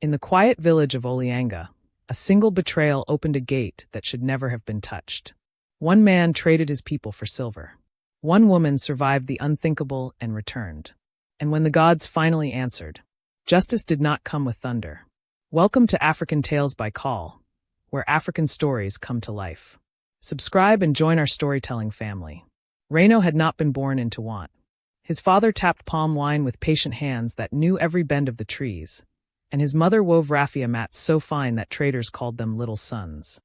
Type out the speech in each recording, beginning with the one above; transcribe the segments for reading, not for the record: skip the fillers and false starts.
In the quiet village of Olianga, a single betrayal opened a gate that should never have been touched. One man traded his people for silver. One woman survived the unthinkable and returned. And when the gods finally answered, justice did not come with thunder. Welcome to African Tales by Khal, where African stories come to life. Subscribe and join our storytelling family. Reno had not been born into want. His father tapped palm wine with patient hands that knew every bend of the trees, and his mother wove raffia mats so fine that traders called them little sons.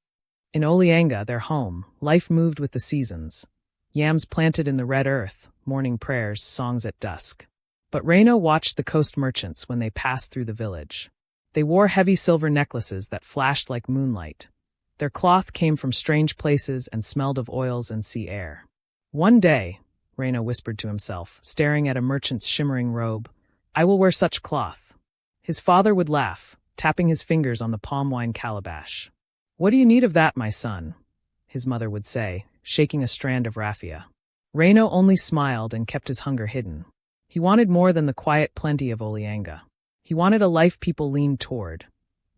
In Olianga, their home, life moved with the seasons. Yams planted in the red earth, morning prayers, songs at dusk. But Reno watched the coast merchants when they passed through the village. They wore heavy silver necklaces that flashed like moonlight. Their cloth came from strange places and smelled of oils and sea air. One day, Reno whispered to himself, staring at a merchant's shimmering robe, I will wear such cloth. His father would laugh, tapping his fingers on the palm wine calabash. What do you need of that, my son? His mother would say, shaking a strand of raffia. Reno only smiled and kept his hunger hidden. He wanted more than the quiet plenty of Olianga. He wanted a life people leaned toward.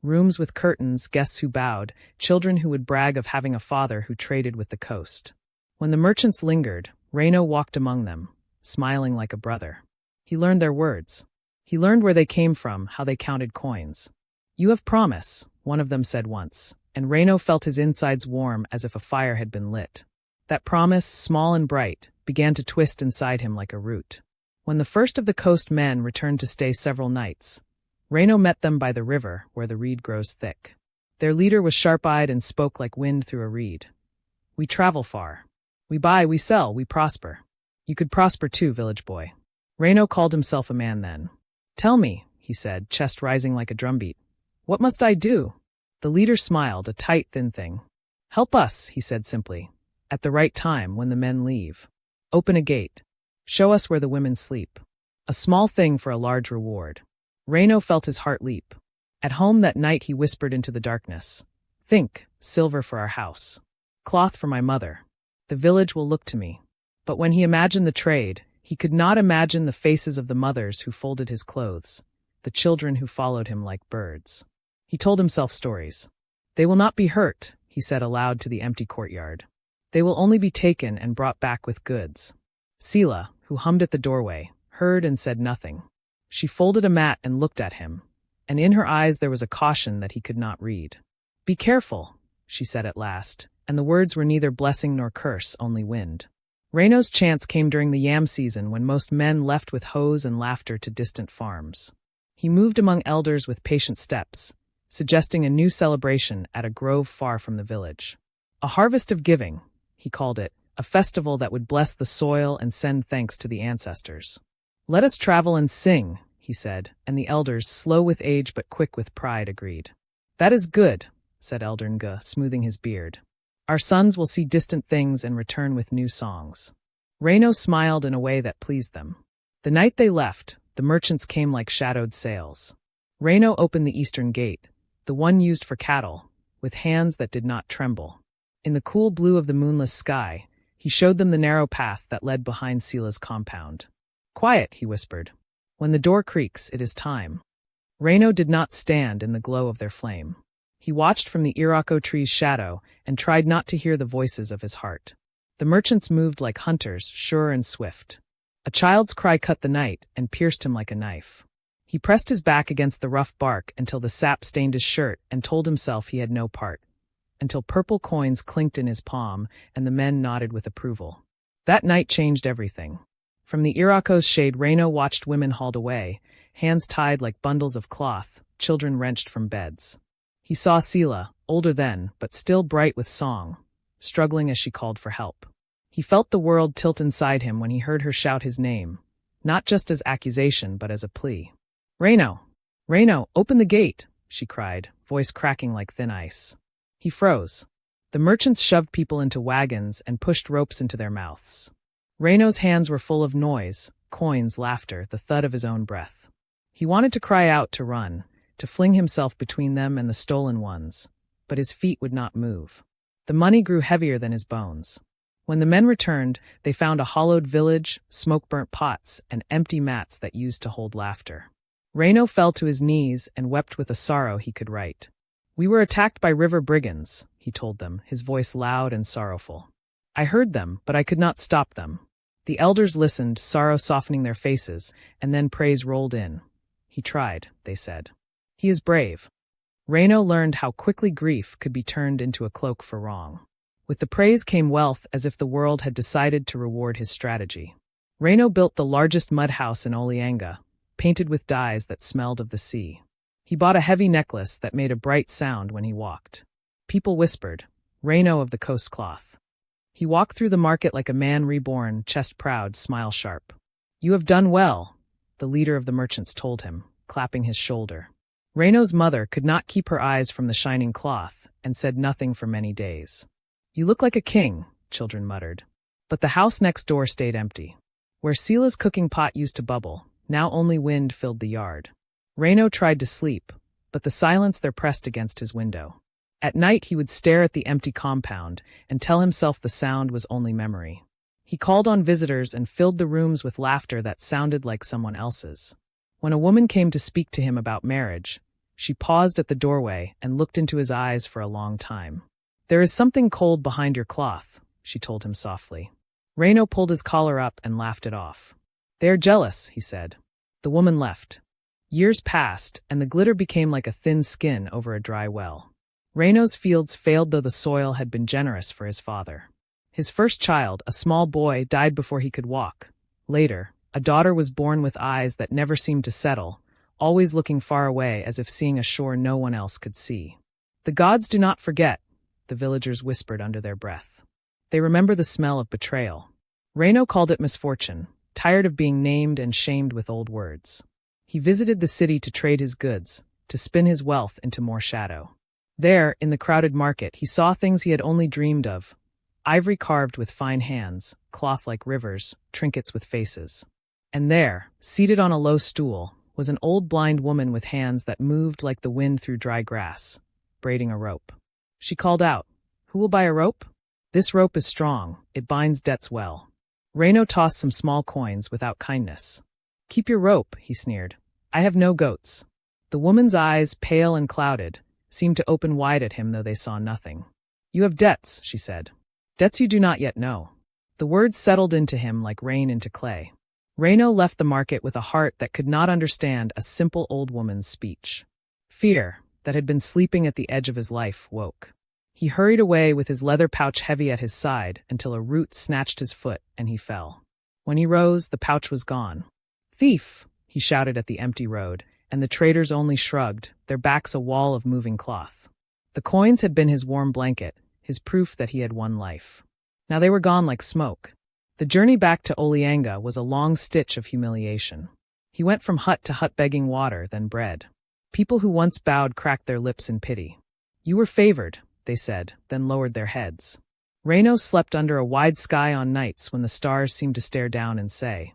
Rooms with curtains, guests who bowed, children who would brag of having a father who traded with the coast. When the merchants lingered, Reno walked among them, smiling like a brother. He learned their words. He learned where they came from, how they counted coins. You have promise, one of them said once, and Reno felt his insides warm as if a fire had been lit. That promise, small and bright, began to twist inside him like a root. When the first of the coast men returned to stay several nights, Reno met them by the river where the reed grows thick. Their leader was sharp-eyed and spoke like wind through a reed. We travel far. We buy, we sell, we prosper. You could prosper too, village boy. Reno called himself a man then. Tell me, he said, chest rising like a drumbeat. What must I do? The leader smiled, a tight, thin thing. Help us, he said simply. At the right time, when the men leave. Open a gate. Show us where the women sleep. A small thing for a large reward. Reno felt his heart leap. At home that night he whispered into the darkness. Think, silver for our house. Cloth for my mother. The village will look to me. But when he imagined the trade, he could not imagine the faces of the mothers who folded his clothes, the children who followed him like birds. He told himself stories. They will not be hurt, he said aloud to the empty courtyard. They will only be taken and brought back with goods. Sila, who hummed at the doorway, heard and said nothing. She folded a mat and looked at him, and in her eyes there was a caution that he could not read. Be careful, she said at last, and the words were neither blessing nor curse, only wind. Reno's chance came during the yam season when most men left with hoes and laughter to distant farms. He moved among elders with patient steps, suggesting a new celebration at a grove far from the village. A harvest of giving, he called it, a festival that would bless the soil and send thanks to the ancestors. Let us travel and sing, he said, and the elders, slow with age but quick with pride, agreed. That is good, said Elder Nga, smoothing his beard. Our sons will see distant things and return with new songs. Reno smiled in a way that pleased them. The night they left, the merchants came like shadowed sails. Reno opened the eastern gate, the one used for cattle, with hands that did not tremble. In the cool blue of the moonless sky, he showed them the narrow path that led behind Sila's compound. Quiet, he whispered. When the door creaks, it is time. Reno did not stand in the glow of their flame. He watched from the Irako tree's shadow and tried not to hear the voices of his heart. The merchants moved like hunters, sure and swift. A child's cry cut the night and pierced him like a knife. He pressed his back against the rough bark until the sap stained his shirt and told himself he had no part. Until purple coins clinked in his palm and the men nodded with approval. That night changed everything. From the Irako's shade, Reno watched women hauled away, hands tied like bundles of cloth, children wrenched from beds. He saw Sila, older then, but still bright with song, struggling as she called for help. He felt the world tilt inside him when he heard her shout his name, not just as accusation but as a plea. Reno! Reno, open the gate! She cried, voice cracking like thin ice. He froze. The merchants shoved people into wagons and pushed ropes into their mouths. Reno's hands were full of noise, coins, laughter, the thud of his own breath. He wanted to cry out, to run, to fling himself between them and the stolen ones, but his feet would not move. The money grew heavier than his bones. When the men returned, they found a hollowed village, smoke-burnt pots, and empty mats that used to hold laughter. Reno fell to his knees and wept with a sorrow he could write. "We were attacked by river brigands," he told them, his voice loud and sorrowful. "I heard them, but I could not stop them." The elders listened, sorrow softening their faces, and then praise rolled in. "He tried," they said. "He is brave." Reno learned how quickly grief could be turned into a cloak for wrong. With the praise came wealth, as if the world had decided to reward his strategy. Reno built the largest mud house in Olianga, painted with dyes that smelled of the sea. He bought a heavy necklace that made a bright sound when he walked. People whispered, "Reno of the coast cloth." He walked through the market like a man reborn, chest proud, smile sharp. "You have done well," the leader of the merchants told him, clapping his shoulder. Reno's mother could not keep her eyes from the shining cloth and said nothing for many days. "You look like a king," children muttered. But the house next door stayed empty. Where Sela's cooking pot used to bubble, now only wind filled the yard. Reno tried to sleep, but the silence there pressed against his window. At night he would stare at the empty compound and tell himself the sound was only memory. He called on visitors and filled the rooms with laughter that sounded like someone else's. When a woman came to speak to him about marriage, she paused at the doorway and looked into his eyes for a long time. "There is something cold behind your cloth," she told him softly. Reno pulled his collar up and laughed it off. "They are jealous," he said. The woman left. Years passed, and the glitter became like a thin skin over a dry well. Reno's fields failed, though the soil had been generous for his father. His first child, a small boy, died before he could walk. Later, a daughter was born with eyes that never seemed to settle, always looking far away as if seeing a shore no one else could see. "The gods do not forget," the villagers whispered under their breath. "They remember the smell of betrayal." Reno called it misfortune, tired of being named and shamed with old words. He visited the city to trade his goods, to spin his wealth into more shadow. There, in the crowded market, he saw things he had only dreamed of: ivory carved with fine hands, cloth like rivers, trinkets with faces. And there, seated on a low stool, was an old blind woman with hands that moved like the wind through dry grass, braiding a rope. She called out, "Who will buy a rope? This rope is strong, it binds debts well." Reno tossed some small coins without kindness. "Keep your rope," he sneered. "I have no goats." The woman's eyes, pale and clouded, seemed to open wide at him, though they saw nothing. "You have debts," she said. "Debts you do not yet know." The words settled into him like rain into clay. Reno left the market with a heart that could not understand a simple old woman's speech. Fear, that had been sleeping at the edge of his life, woke. He hurried away with his leather pouch heavy at his side until a root snatched his foot and he fell. When he rose, the pouch was gone. "Thief!" he shouted at the empty road, and the traders only shrugged, their backs a wall of moving cloth. The coins had been his warm blanket, his proof that he had won life. Now they were gone like smoke. The journey back to Olianga was a long stitch of humiliation. He went from hut to hut begging water, then bread. People who once bowed cracked their lips in pity. "You were favored," they said, then lowered their heads. Reno slept under a wide sky on nights when the stars seemed to stare down and say,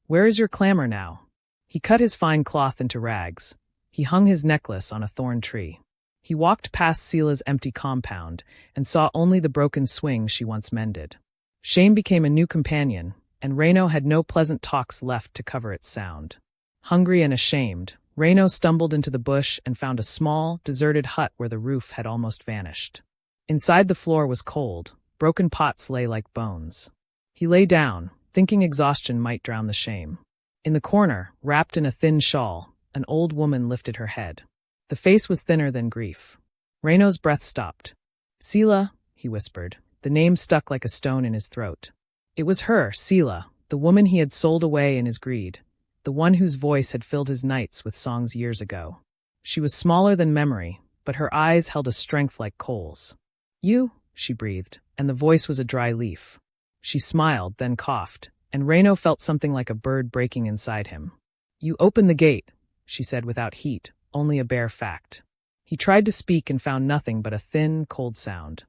"Where is your clamor now?" He cut his fine cloth into rags. He hung his necklace on a thorn tree. He walked past Sela's empty compound and saw only the broken swing she once mended. Shame became a new companion, and Reno had no pleasant talks left to cover its sound. Hungry and ashamed, Reno stumbled into the bush and found a small, deserted hut where the roof had almost vanished. Inside, the floor was cold. Broken pots lay like bones. He lay down, thinking exhaustion might drown the shame. In the corner, wrapped in a thin shawl, an old woman lifted her head. The face was thinner than grief. Reno's breath stopped. "Sela," he whispered. The name stuck like a stone in his throat. It was her, Sela, the woman he had sold away in his greed, the one whose voice had filled his nights with songs years ago. She was smaller than memory, but her eyes held a strength like coals. "You," she breathed, and the voice was a dry leaf. She smiled, then coughed, and Reno felt something like a bird breaking inside him. "You opened the gate," she said without heat, only a bare fact. He tried to speak and found nothing but a thin, cold sound.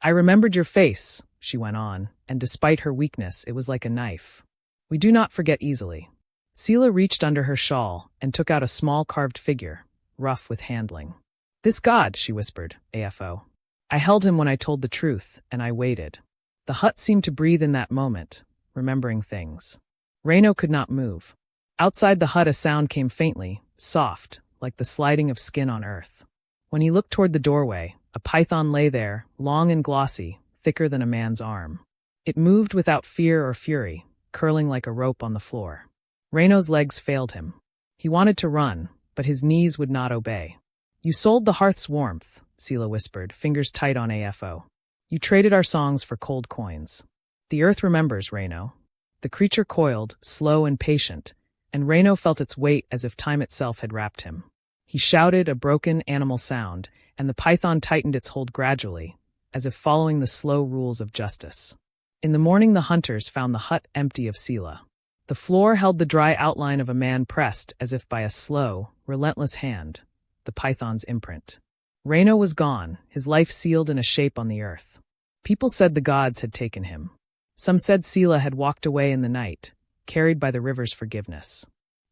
"I remembered your face," she went on, and despite her weakness, it was like a knife. "We do not forget easily." Sela reached under her shawl and took out a small carved figure, rough with handling. "This god," she whispered, AFO. "I held him when I told the truth, and I waited." The hut seemed to breathe in that moment, remembering things. Reno could not move. Outside the hut a sound came faintly, soft, like the sliding of skin on earth. When he looked toward the doorway, a python lay there, long and glossy, thicker than a man's arm. It moved without fear or fury, curling like a rope on the floor. Reno's legs failed him. He wanted to run, but his knees would not obey. "You sold the hearth's warmth," Sela whispered, fingers tight on AFO. "You traded our songs for cold coins. The earth remembers, Reno." The creature coiled, slow and patient, and Reno felt its weight as if time itself had wrapped him. He shouted a broken animal sound, and the python tightened its hold gradually, as if following the slow rules of justice. In the morning the hunters found the hut empty of Sela. The floor held the dry outline of a man pressed as if by a slow, relentless hand, the python's imprint. Reno was gone, his life sealed in a shape on the earth. People said the gods had taken him. Some said Sela had walked away in the night, carried by the river's forgiveness.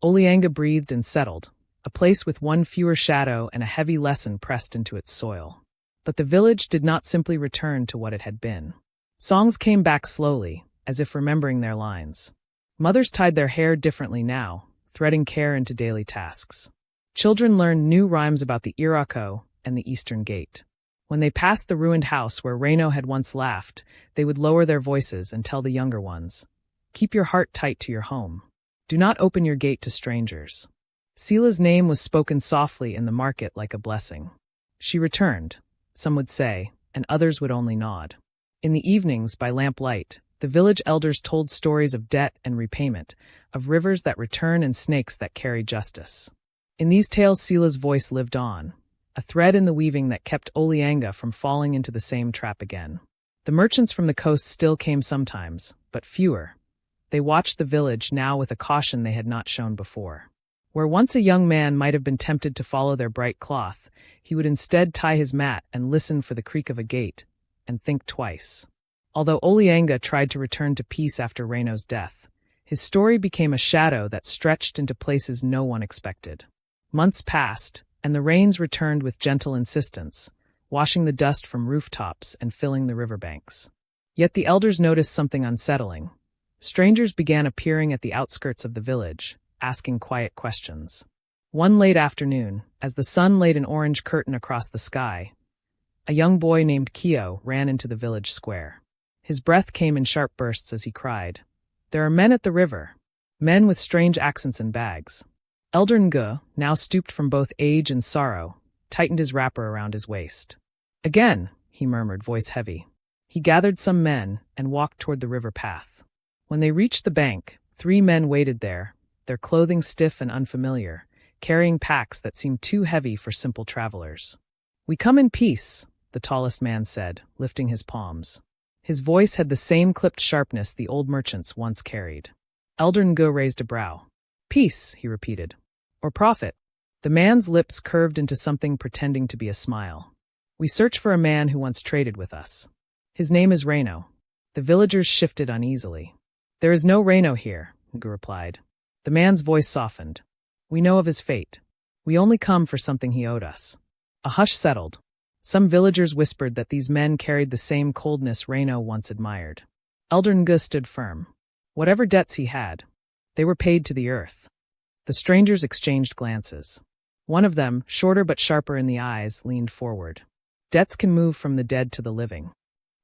Olianga breathed and settled, a place with one fewer shadow and a heavy lesson pressed into its soil. But the village did not simply return to what it had been. Songs came back slowly, as if remembering their lines. Mothers tied their hair differently now, threading care into daily tasks. Children learned new rhymes about the Irako and the Eastern Gate. When they passed the ruined house where Reno had once laughed, they would lower their voices and tell the younger ones, "Keep your heart tight to your home. Do not open your gate to strangers." Sela's name was spoken softly in the market like a blessing. She returned, some would say, and others would only nod. In the evenings, by lamplight, the village elders told stories of debt and repayment, of rivers that return and snakes that carry justice. In these tales Sela's voice lived on, a thread in the weaving that kept Olianga from falling into the same trap again. The merchants from the coast still came sometimes, but fewer. They watched the village now with a caution they had not shown before. Where once a young man might have been tempted to follow their bright cloth, he would instead tie his mat and listen for the creak of a gate, and think twice. Although Olianga tried to return to peace after Reno's death, his story became a shadow that stretched into places no one expected. Months passed, and the rains returned with gentle insistence, washing the dust from rooftops and filling the riverbanks. Yet the elders noticed something unsettling. Strangers began appearing at the outskirts of the village, asking quiet questions. One late afternoon, as the sun laid an orange curtain across the sky, a young boy named Kio ran into the village square. His breath came in sharp bursts as he cried, "There are men at the river, men with strange accents and bags." Elder Ngu, now stooped from both age and sorrow, tightened his wrapper around his waist. "Again," he murmured, voice heavy. He gathered some men and walked toward the river path. When they reached the bank, 3 men waited there, their clothing stiff and unfamiliar, carrying packs that seemed too heavy for simple travelers. "We come in peace," the tallest man said, lifting his palms. His voice had the same clipped sharpness the old merchants once carried. Elder Ngu raised a brow. "Peace," he repeated. "Or profit?" The man's lips curved into something pretending to be a smile. "We search for a man who once traded with us. His name is Reno." The villagers shifted uneasily. "There is no Reno here," Ngu replied. The man's voice softened. "We know of his fate. We only come for something he owed us." A hush settled. Some villagers whispered that these men carried the same coldness Reno once admired. Elder Ngu stood firm. Whatever debts he had, they were paid to the earth. The strangers exchanged glances. One of them, shorter but sharper in the eyes, leaned forward. "Debts can move from the dead to the living."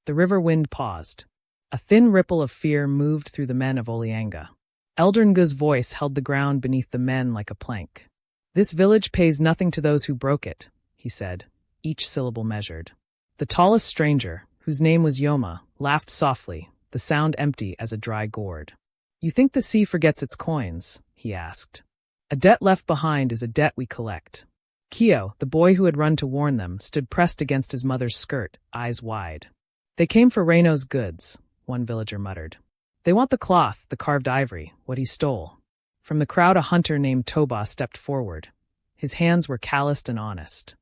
The river wind paused. A thin ripple of fear moved through the men of Olianga. Elder Ngu's voice held the ground beneath the men like a plank. "This village pays nothing to those who broke it," he said, each syllable measured. The tallest stranger, whose name was Yoma, laughed softly, the sound empty as a dry gourd. "You think the sea forgets its coins?" he asked. "A debt left behind is a debt we collect." Kio, the boy who had run to warn them, stood pressed against his mother's skirt, eyes wide. "They came for Reno's goods," one villager muttered. "They want the cloth, the carved ivory, what he stole." From the crowd a hunter named Toba stepped forward. His hands were calloused and honest.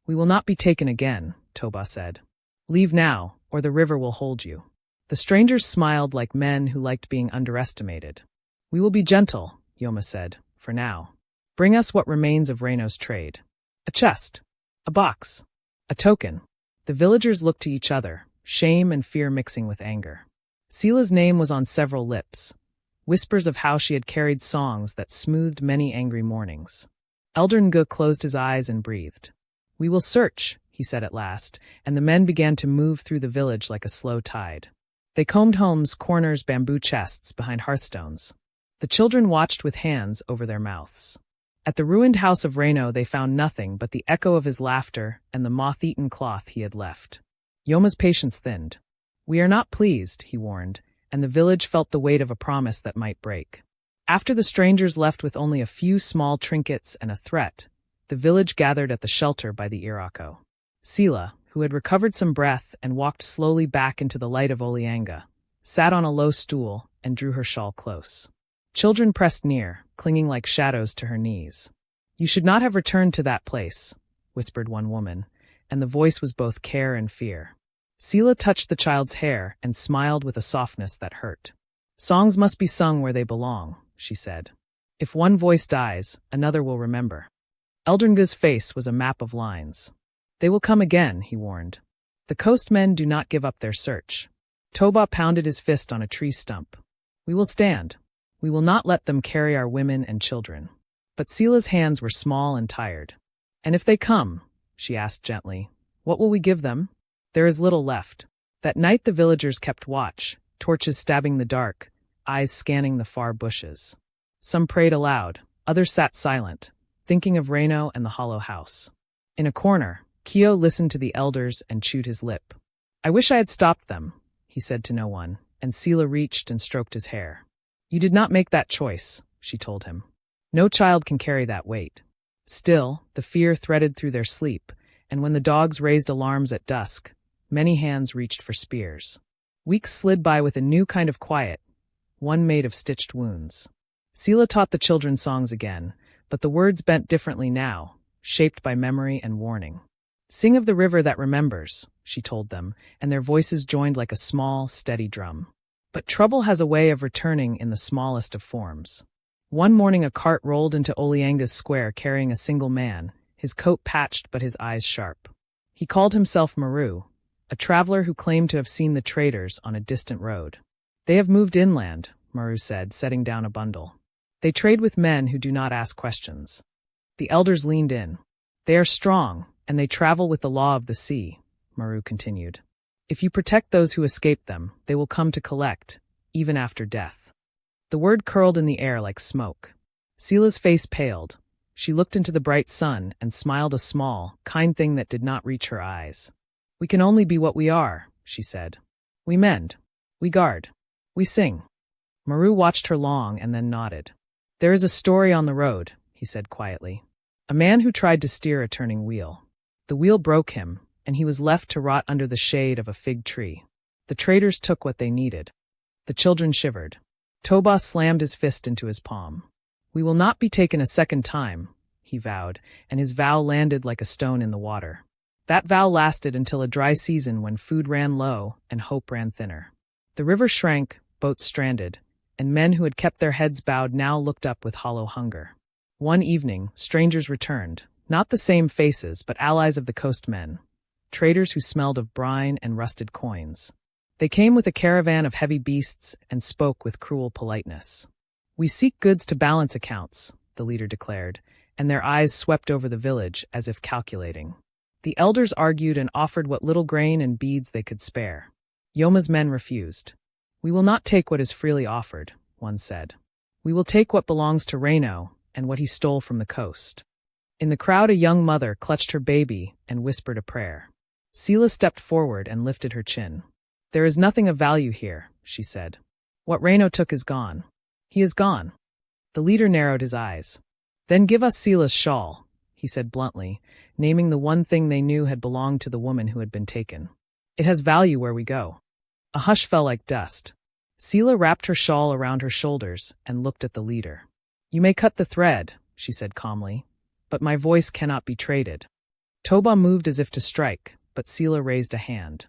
"We will not be taken again," Toba said. "Leave now, or the river will hold you." The strangers smiled like men who liked being underestimated. "We will be gentle," Yoma said, "for now. Bring us what remains of Reno's trade." A chest. A box. A token. The villagers looked to each other, shame and fear mixing with anger. Sela's name was on several lips, whispers of how she had carried songs that smoothed many angry mornings. Olianga closed his eyes and breathed. "We will search," he said at last, and the men began to move through the village like a slow tide. They combed homes, corners, bamboo chests behind hearthstones. The children watched with hands over their mouths. At the ruined house of Reno they found nothing but the echo of his laughter and the moth-eaten cloth he had left. Yoma's patience thinned. "We are not pleased," he warned, and the village felt the weight of a promise that might break. After the strangers left with only a few small trinkets and a threat, the village gathered at the shelter by the Irako. Sila, who had recovered some breath and walked slowly back into the light of Olianga, sat on a low stool and drew her shawl close. Children pressed near, clinging like shadows to her knees. "You should not have returned to that place," whispered one woman, and the voice was both care and fear. Sila touched the child's hair and smiled with a softness that hurt. "Songs must be sung where they belong," she said. "If one voice dies, another will remember." Olianga's face was a map of lines. "They will come again," he warned. "The coast men do not give up their search." Toba pounded his fist on a tree stump. "We will stand. We will not let them carry our women and children." But Sila's hands were small and tired. "And if they come," she asked gently, "what will we give them?" "There is little left." That night the villagers kept watch, torches stabbing the dark, eyes scanning the far bushes. Some prayed aloud, others sat silent, thinking of Reno and the hollow house. In a corner, Kyo listened to the elders and chewed his lip. "I wish I had stopped them," he said to no one, and Sila reached and stroked his hair. "You did not make that choice," she told him. "No child can carry that weight." Still, the fear threaded through their sleep, and when the dogs raised alarms at dusk, many hands reached for spears. Weeks slid by with a new kind of quiet, one made of stitched wounds. Sila taught the children songs again, but the words bent differently now, shaped by memory and warning. "Sing of the river that remembers," she told them, and their voices joined like a small, steady drum. But trouble has a way of returning in the smallest of forms. One morning a cart rolled into Olianga's square carrying a single man, his coat patched but his eyes sharp. He called himself Maru, a traveler who claimed to have seen the traders on a distant road. "They have moved inland," Maru said, setting down a bundle. "They trade with men who do not ask questions." The elders leaned in. "They are strong, and they travel with the law of the sea," Maru continued. "If you protect those who escape them, they will come to collect, even after death." The word curled in the air like smoke. Sila's face paled. She looked into the bright sun and smiled a small, kind thing that did not reach her eyes. "We can only be what we are," she said. "We mend. We guard. We sing." Maru watched her long and then nodded. "There is a story on the road," he said quietly. "A man who tried to steer a turning wheel. The wheel broke him, and he was left to rot under the shade of a fig tree. The traders took what they needed." The children shivered. Toba slammed his fist into his palm. "We will not be taken a second time," he vowed, and his vow landed like a stone in the water. That vow lasted until a dry season when food ran low and hope ran thinner. The river shrank, boats stranded, and men who had kept their heads bowed now looked up with hollow hunger. One evening, strangers returned, not the same faces but allies of the coastmen, traders who smelled of brine and rusted coins. They came with a caravan of heavy beasts and spoke with cruel politeness. "We seek goods to balance accounts," the leader declared, and their eyes swept over the village as if calculating. The elders argued and offered what little grain and beads they could spare. Yoma's men refused. "We will not take what is freely offered," one said. "We will take what belongs to Reno and what he stole from the coast." In the crowd a young mother clutched her baby and whispered a prayer. Sila stepped forward and lifted her chin. "There is nothing of value here," she said. "What Reno took is gone. He is gone." The leader narrowed his eyes. "Then give us Sila's shawl," he said bluntly, naming the one thing they knew had belonged to the woman who had been taken. "It has value where we go." A hush fell like dust. Sila wrapped her shawl around her shoulders and looked at the leader. "You may cut the thread," she said calmly, "but my voice cannot be traded." Toba moved as if to strike, but Sila raised a hand.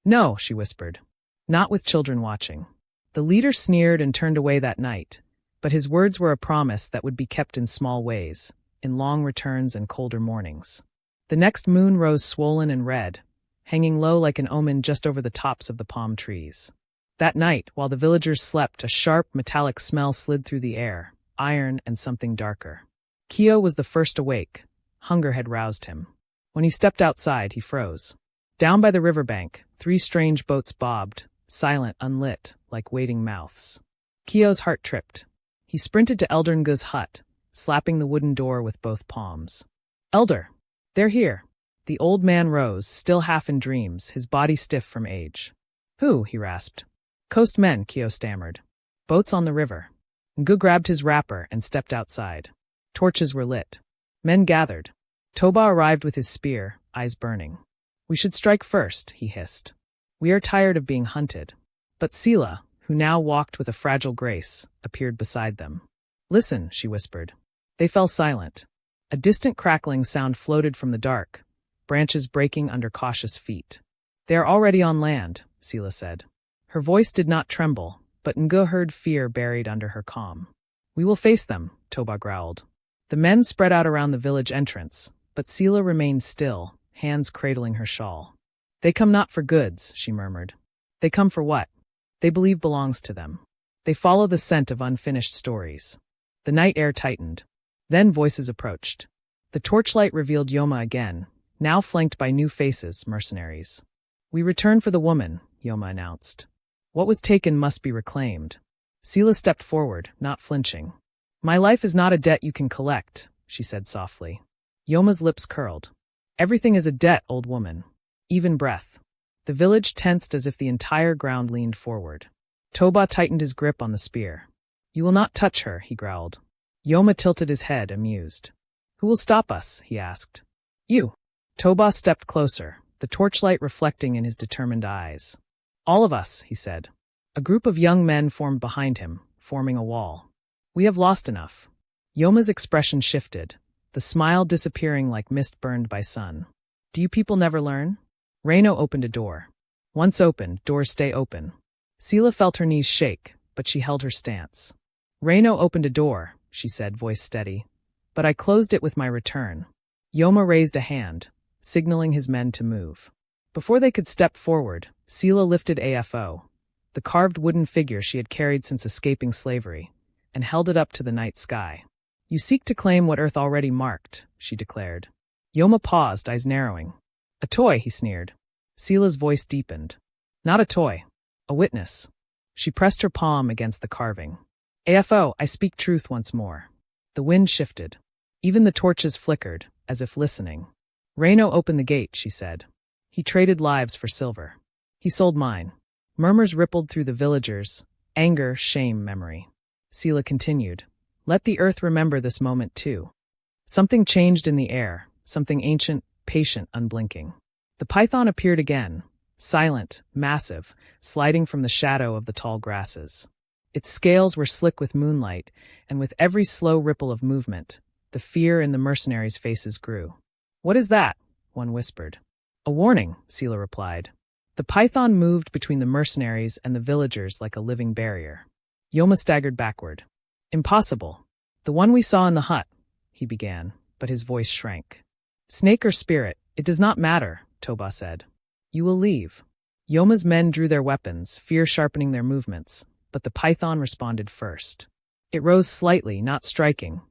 "No," she whispered. "Not with children watching." The leader sneered and turned away that night, but his words were a promise that would be kept in small ways, in long returns and colder mornings. The next moon rose swollen and red, hanging low like an omen just over the tops of the palm trees. That night, while the villagers slept, a sharp, metallic smell slid through the air, iron and something darker. Kyo was the first awake. Hunger had roused him. When he stepped outside, he froze. Down by the riverbank, 3 strange boats bobbed, silent, unlit, like waiting mouths. Kyo's heart tripped. He sprinted to Elder Ngu's hut, slapping the wooden door with both palms. "Elder! They're here!" The old man rose, still half in dreams, his body stiff from age. "Who?" he rasped. "Coast men," Kyo stammered. "Boats on the river." Ngu grabbed his wrapper and stepped outside. Torches were lit. Men gathered. Toba arrived with his spear, eyes burning. "We should strike first," he hissed. "We are tired of being hunted." But Sela, who now walked with a fragile grace, appeared beside them. "Listen," she whispered. They fell silent. A distant crackling sound floated from the dark, branches breaking under cautious feet. "They are already on land," Sela said. Her voice did not tremble, but Ngu heard fear buried under her calm. "We will face them," Toba growled. The men spread out around the village entrance, but Sela remained still, hands cradling her shawl. "They come not for goods," she murmured. "They come for what they believe belongs to them. They follow the scent of unfinished stories." The night air tightened. Then voices approached. The torchlight revealed Yoma again, now flanked by new faces, mercenaries. "We return for the woman," Yoma announced. "What was taken must be reclaimed." Sela stepped forward, not flinching. "My life is not a debt you can collect," she said softly. Yoma's lips curled. "Everything is a debt, old woman. Even breath." The village tensed as if the entire ground leaned forward. Toba tightened his grip on the spear. "You will not touch her," he growled. Yoma tilted his head, amused. "Who will stop us?" he asked. "You." Toba stepped closer, the torchlight reflecting in his determined eyes. "All of us," he said. A group of young men formed behind him, forming a wall. "We have lost enough." Yoma's expression shifted, the smile disappearing like mist burned by sun. "Do you people never learn?" Reino opened a door. Once opened, doors stay open. Sela felt her knees shake, but she held her stance. "Reino opened a door," she said, voice steady. "But I closed it with my return." Yoma raised a hand, signaling his men to move. Before they could step forward, Sela lifted AFO, the carved wooden figure she had carried since escaping slavery, and held it up to the night sky. "You seek to claim what Earth already marked," she declared. Yoma paused, eyes narrowing. "A toy," he sneered. Sela's voice deepened. "Not a toy. A witness." She pressed her palm against the carving. "AFO, I speak truth once more." The wind shifted. Even the torches flickered, as if listening. "Reino opened the gate," she said. "He traded lives for silver. He sold mine." Murmurs rippled through the villagers, anger, shame, memory. Sela continued. "Let the earth remember this moment too." Something changed in the air, something ancient, patient, unblinking. The python appeared again, silent, massive, sliding from the shadow of the tall grasses. Its scales were slick with moonlight, and with every slow ripple of movement, the fear in the mercenaries' faces grew. "What is that?" one whispered. "A warning," Sela replied. The python moved between the mercenaries and the villagers like a living barrier. Yoma staggered backward. "Impossible. The one we saw in the hut," he began, but his voice shrank. "Snake or spirit, it does not matter," Toba said. "You will leave." Yoma's men drew their weapons, fear sharpening their movements, but the python responded first. It rose slightly, not striking,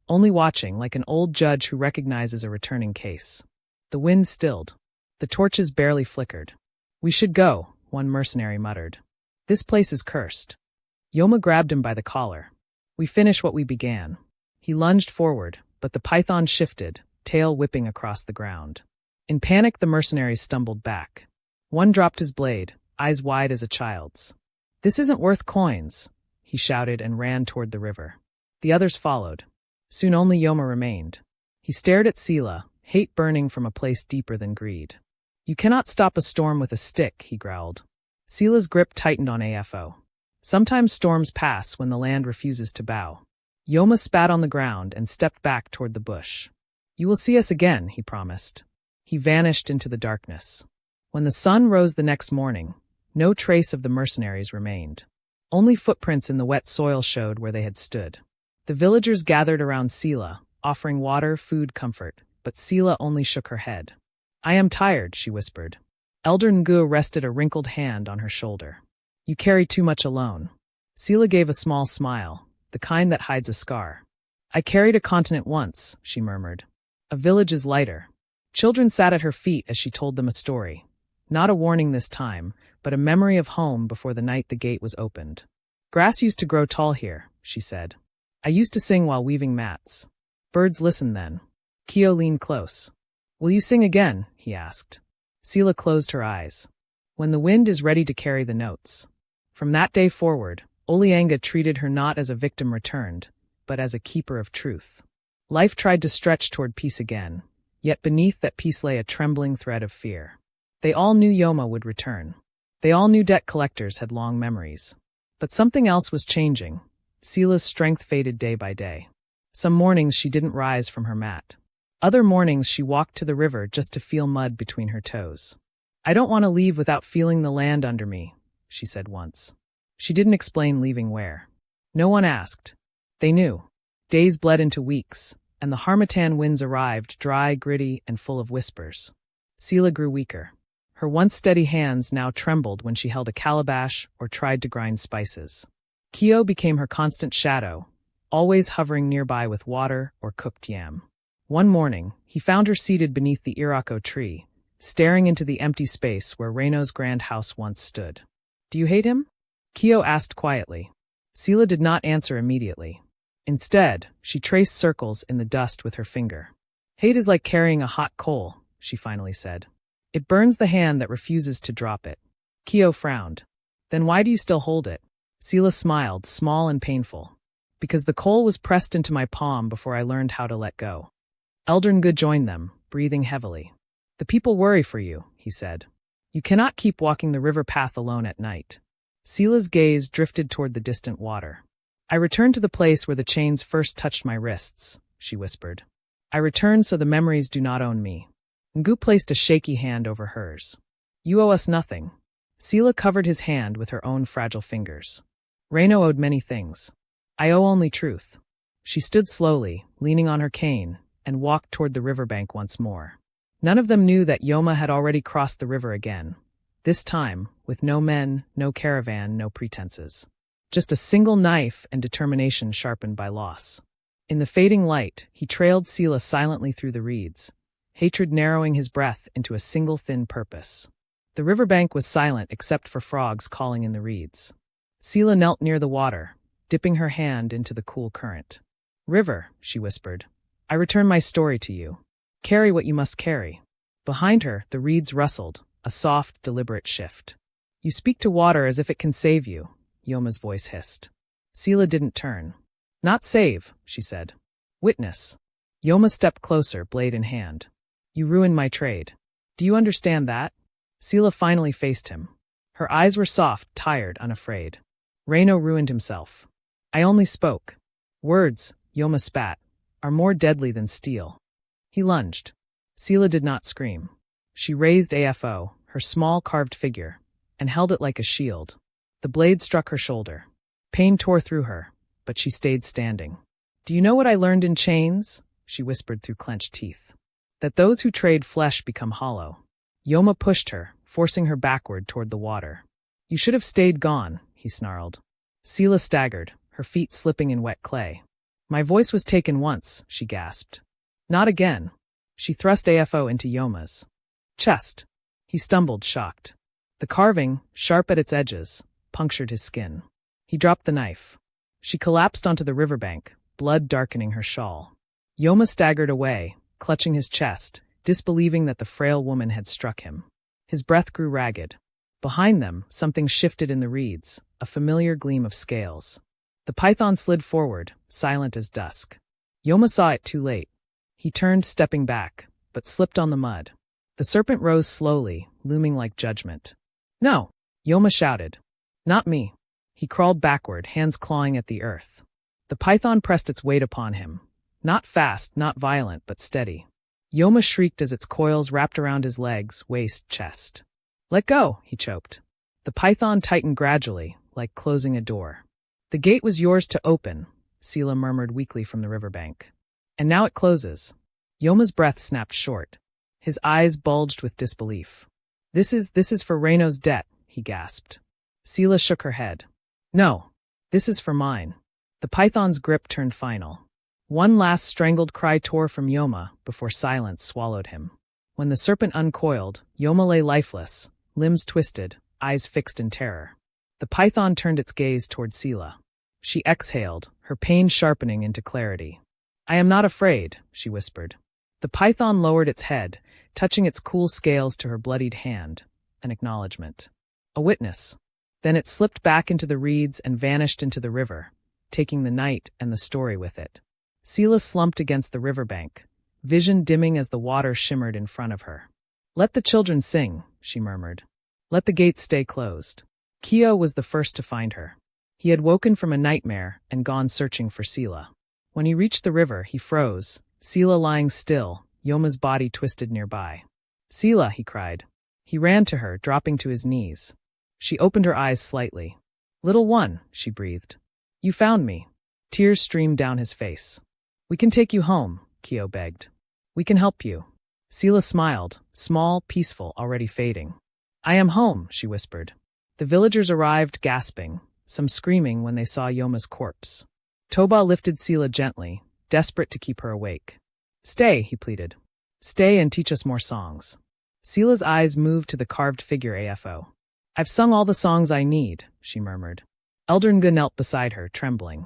only watching like an old judge who recognizes a returning case. The wind stilled. The torches barely flickered. "We should go," one mercenary muttered. "This place is cursed." Yoma grabbed him by the collar. "We finish what we began." He lunged forward, but the python shifted, tail whipping across the ground. In panic, the mercenaries stumbled back. One dropped his blade, eyes wide as a child's. "This isn't worth coins," he shouted and ran toward the river. The others followed. Soon only Yoma remained. He stared at Sela, hate burning from a place deeper than greed. "You cannot stop a storm with a stick," he growled. Sela's grip tightened on AFO. Sometimes storms pass when the land refuses to bow. Yoma spat on the ground and stepped back toward the bush. "You will see us again," he promised. He vanished into the darkness. When the sun rose the next morning, no trace of the mercenaries remained. Only footprints in the wet soil showed where they had stood. The villagers gathered around Sela, offering water, food, comfort, but Sela only shook her head. "I am tired," she whispered. Elder Ngu rested a wrinkled hand on her shoulder. "You carry too much alone." Sela gave a small smile, the kind that hides a scar. I carried a continent once, she murmured. A village is lighter. Children sat at her feet as she told them a story. Not a warning this time, but a memory of home before the night the gate was opened. Grass used to grow tall here, she said. I used to sing while weaving mats. Birds listened then. Kio leaned close. Will you sing again? He asked. Sila closed her eyes. When the wind is ready to carry the notes. From that day forward, Olianga treated her not as a victim returned, but as a keeper of truth. Life tried to stretch toward peace again, yet beneath that peace lay a trembling thread of fear. They all knew Yoma would return. They all knew debt collectors had long memories. But something else was changing. Sila's strength faded day by day. Some mornings she didn't rise from her mat. Other mornings she walked to the river just to feel mud between her toes. I don't want to leave without feeling the land under me, she said once. She didn't explain leaving where. No one asked. They knew. Days bled into weeks, and the harmattan winds arrived, dry, gritty, and full of whispers. Sila grew weaker. Her once steady hands now trembled when she held a calabash or tried to grind spices. Kio became her constant shadow, always hovering nearby with water or cooked yam. One morning, he found her seated beneath the irako tree, staring into the empty space where Reino's grand house once stood. Do you hate him? Kio asked quietly. Sila did not answer immediately. Instead, she traced circles in the dust with her finger. Hate is like carrying a hot coal, she finally said. It burns the hand that refuses to drop it. Kio frowned. Then why do you still hold it? Sila smiled, small and painful. Because the coal was pressed into my palm before I learned how to let go. Eldringud joined them, breathing heavily. The people worry for you, he said. You cannot keep walking the river path alone at night. Sila's gaze drifted toward the distant water. I returned to the place where the chains first touched my wrists, she whispered. I returned so the memories do not own me. Ngu placed a shaky hand over hers. You owe us nothing. Sila covered his hand with her own fragile fingers. Reino owed many things. I owe only truth. She stood slowly, leaning on her cane, and walked toward the riverbank once more. None of them knew that Yoma had already crossed the river again. This time, with no men, no caravan, no pretenses. Just a single knife and determination sharpened by loss. In the fading light, he trailed Sila silently through the reeds, hatred narrowing his breath into a single thin purpose. The riverbank was silent except for frogs calling in the reeds. Sila knelt near the water, dipping her hand into the cool current. River, she whispered, I return my story to you. Carry what you must carry. Behind her, the reeds rustled, a soft, deliberate shift. You speak to water as if it can save you, Yoma's voice hissed. Sila didn't turn. Not save, she said. Witness. Yoma stepped closer, blade in hand. You ruined my trade. Do you understand that? Sila finally faced him. Her eyes were soft, tired, unafraid. Reino ruined himself. I only spoke. Words, Yoma spat, are more deadly than steel. He lunged. Sila did not scream. She raised AFO, her small carved figure, and held it like a shield. The blade struck her shoulder. Pain tore through her, but she stayed standing. Do you know what I learned in chains? She whispered through clenched teeth. That those who trade flesh become hollow. Yoma pushed her, forcing her backward toward the water. You should have stayed gone, he snarled. Sila staggered, her feet slipping in wet clay. My voice was taken once, she gasped. Not again. She thrust AFO into Yoma's chest. He stumbled, shocked. The carving, sharp at its edges, punctured his skin. He dropped the knife. She collapsed onto the riverbank, blood darkening her shawl. Yoma staggered away, clutching his chest, disbelieving that the frail woman had struck him. His breath grew ragged. Behind them, something shifted in the reeds, a familiar gleam of scales. The python slid forward, silent as dusk. Yoma saw it too late. He turned, stepping back, but slipped on the mud. The serpent rose slowly, looming like judgment. No! Yoma shouted. Not me. He crawled backward, hands clawing at the earth. The python pressed its weight upon him. Not fast, not violent, but steady. Yoma shrieked as its coils wrapped around his legs, waist, chest. Let go, he choked. The python tightened gradually, like closing a door. The gate was yours to open, Sila murmured weakly from the riverbank. And now it closes. Yoma's breath snapped short. His eyes bulged with disbelief. This is for Reino's debt, he gasped. Sila shook her head. No, this is for mine. The python's grip turned final. One last strangled cry tore from Yoma before silence swallowed him. When the serpent uncoiled, Yoma lay lifeless, limbs twisted, eyes fixed in terror. The python turned its gaze toward Sela. She exhaled, her pain sharpening into clarity. "I am not afraid," she whispered. The python lowered its head, touching its cool scales to her bloodied hand, an acknowledgement. A witness. Then it slipped back into the reeds and vanished into the river, taking the night and the story with it. Sela slumped against the riverbank, vision dimming as the water shimmered in front of her. "Let the children sing," she murmured. "Let the gates stay closed." Khal was the first to find her. He had woken from a nightmare and gone searching for Sela. When he reached the river, he froze, Sela lying still, Yoma's body twisted nearby. "Sela," he cried. He ran to her, dropping to his knees. She opened her eyes slightly. "Little one," she breathed. "You found me." Tears streamed down his face. "We can take you home," Khal begged. "We can help you." Sela smiled, small, peaceful, already fading. "I am home," she whispered. The villagers arrived, gasping, some screaming when they saw Yoma's corpse. Toba lifted Sela gently, desperate to keep her awake. "Stay," he pleaded. "Stay and teach us more songs." Sela's eyes moved to the carved figure AFO. "I've sung all the songs I need," she murmured. Olianga knelt beside her, trembling.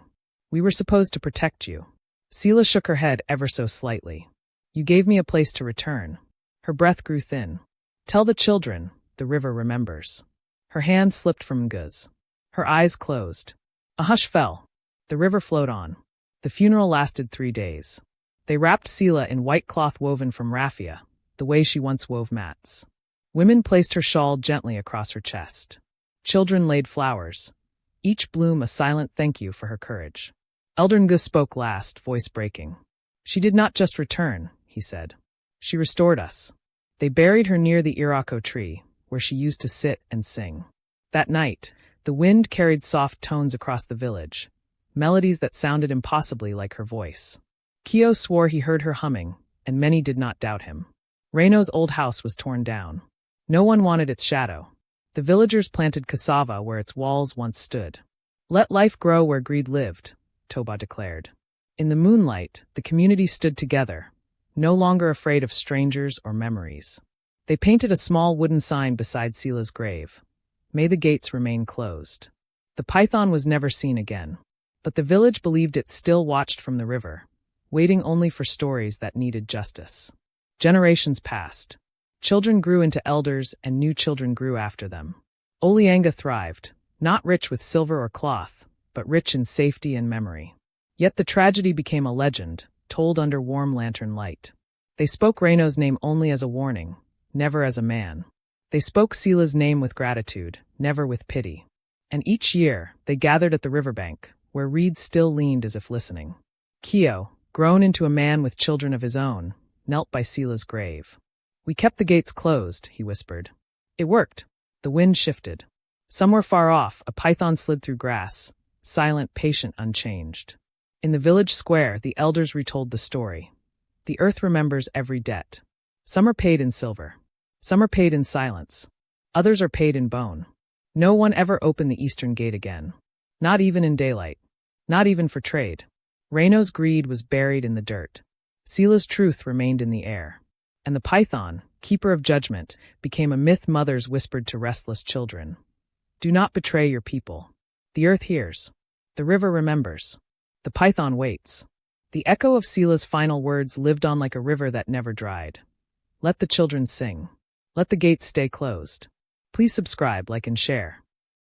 "We were supposed to protect you." Sela shook her head ever so slightly. "You gave me a place to return." Her breath grew thin. "Tell the children, the river remembers." Her hand slipped from Nguz. Her eyes closed. A hush fell. The river flowed on. The funeral lasted 3 days. They wrapped Sela in white cloth woven from raffia, the way she once wove mats. Women placed her shawl gently across her chest. Children laid flowers, each bloom a silent thank you for her courage. Olianga spoke last, voice breaking. "She did not just return," he said. "She restored us." They buried her near the Irako tree, where she used to sit and sing. That night, the wind carried soft tones across the village, melodies that sounded impossibly like her voice. Khal swore he heard her humming, and many did not doubt him. Reno's old house was torn down. No one wanted its shadow. The villagers planted cassava where its walls once stood. "Let life grow where greed lived," Toba declared. In the moonlight, the community stood together, no longer afraid of strangers or memories. They painted a small wooden sign beside Sela's grave. "May the gates remain closed." The python was never seen again, but the village believed it still watched from the river, waiting only for stories that needed justice. Generations passed. Children grew into elders and new children grew after them. Olianga thrived, not rich with silver or cloth, but rich in safety and memory. Yet the tragedy became a legend, told under warm lantern light. They spoke Reno's name only as a warning, never as a man. They spoke Sela's name with gratitude, never with pity. And each year, they gathered at the riverbank, where reeds still leaned as if listening. Khal, grown into a man with children of his own, knelt by Sela's grave. "We kept the gates closed," he whispered. "It worked." The wind shifted. Somewhere far off, a python slid through grass, silent, patient, unchanged. In the village square, the elders retold the story. The earth remembers every debt. Some are paid in silver. Some are paid in silence. Others are paid in bone. No one ever opened the eastern gate again. Not even in daylight. Not even for trade. Reno's greed was buried in the dirt. Sela's truth remained in the air. And the python, keeper of judgment, became a myth mothers whispered to restless children. "Do not betray your people." The earth hears. The river remembers. The python waits. The echo of Sela's final words lived on like a river that never dried. Let the children sing. Let the gates stay closed. Please subscribe, like, and share.